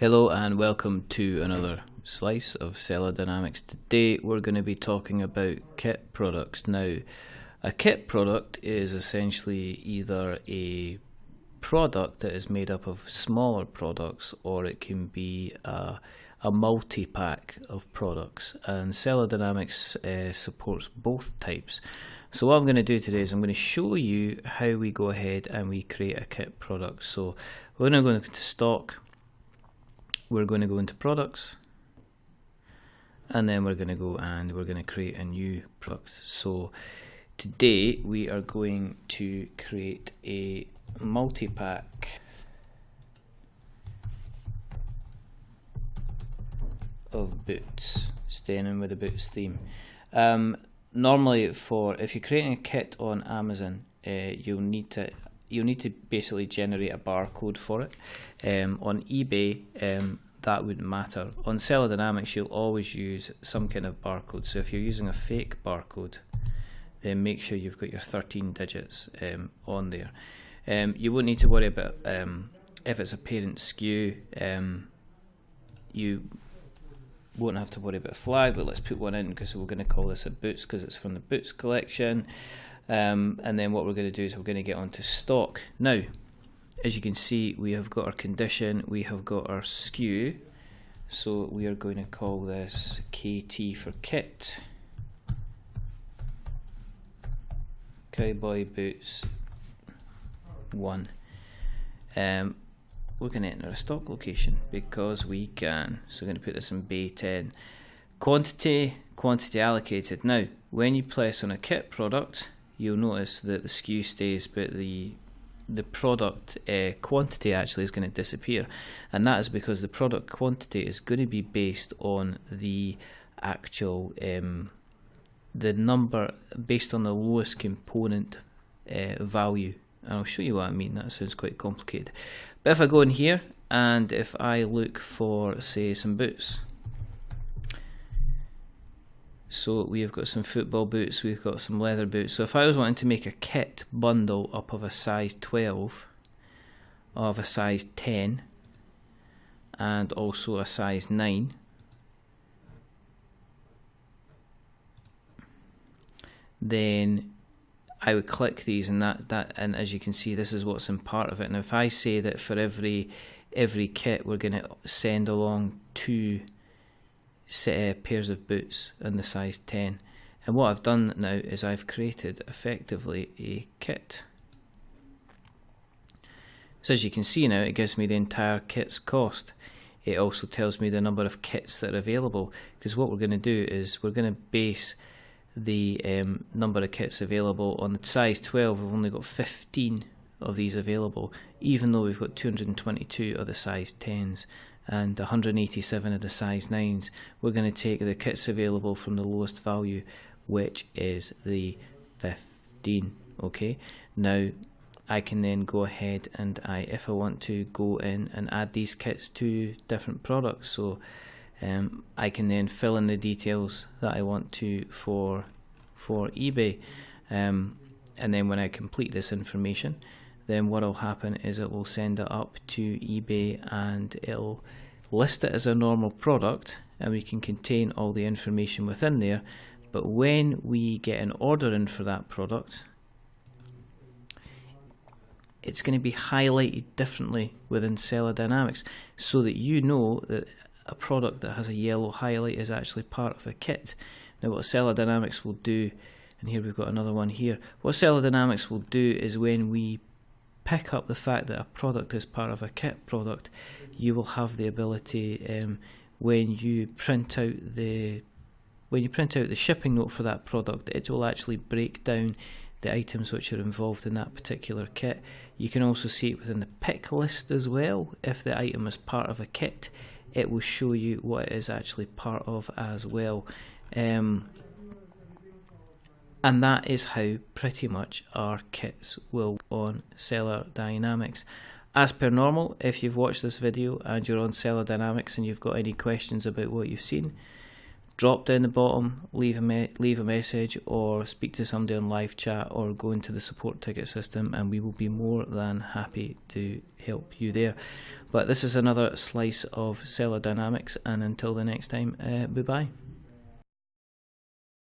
Hello and welcome to another slice of Seller Dynamics. Today we're going to be talking about kit products. Now, a kit product is essentially either a product that is made up of smaller products, or it can be a multi-pack of products, and Seller Dynamics supports both types. So what I'm going to do today is I'm going to show you how we go ahead and we create a kit product. So we're going to go into stock. We're going to go into products, and then we're going to go and we're going to create a new product. So today we are going to create a multi-pack of boots, staying in with the boots theme. Normally, if you're creating a kit on Amazon, you'll need to basically generate a barcode for it. On eBay, that wouldn't matter. On Seller Dynamics, you'll always use some kind of barcode. So if you're using a fake barcode, then make sure you've got your 13 digits on there. You won't need to worry about if it's a parent SKU. You won't have to worry about a flag, but let's put one in because we're going to call this a boots because it's from the boots collection. And then what we're going to do is we're going to get onto stock. Now, as you can see, we have got our condition, we have got our SKU, so we are going to call this KT for kit. Cowboy boots 1. We're going to enter a stock location because we can. So we're going to put this in Bay 10. Quantity allocated. Now, when you press on a kit product, you'll notice that the SKU stays, but the product quantity actually is going to disappear, and that is because the product quantity is going to be based on the actual the number based on the lowest component value. And I'll show you what I mean. That sounds quite complicated, but if I go in here and if I look for, say, some boots, so we've got some football boots, we've got some leather boots. So if I was wanting to make a kit bundle up of a size 12, of a size 10, and also a size 9, then I would click these, and and as you can see, this is what's in part of it. And if I say that for every kit we're going to send along 2 pairs of boots in the size 10, and what I've done now is I've created effectively a kit. So as you can see now, it gives me the entire kit's cost. It also tells me the number of kits that are available, because what we're going to do is we're going to base the number of kits available on the size 12. We've only got 15 of these available, even though we've got 222 of the size 10s and 187 of the size 9s. We're going to take the kits available from the lowest value, which is the 15. Okay, now I can then go ahead and if I want to go in and add these kits to different products, so I can then fill in the details that I want to for eBay, and then when I complete this information, then what will happen is it will send it up to eBay and it'll list it as a normal product, and we can contain all the information within there. But when we get an order in for that product, it's going to be highlighted differently within Seller Dynamics, so that you know that a product that has a yellow highlight is actually part of a kit. Now what Seller Dynamics will do, and here we've got another one here, what Seller Dynamics will do is when we pick up the fact that a product is part of a kit product, you will have the ability when you print out the shipping note for that product, it will actually break down the items which are involved in that particular kit. You can also see it within the pick list as well. If the item is part of a kit, it will show you what it is actually part of as well. And that is how pretty much our kits will on Seller Dynamics. As per normal, if you've watched this video and you're on Seller Dynamics and you've got any questions about what you've seen, drop down the bottom, leave a message, or speak to somebody on live chat, or go into the support ticket system, and we will be more than happy to help you there. But this is another slice of Seller Dynamics, and until the next time, bye bye.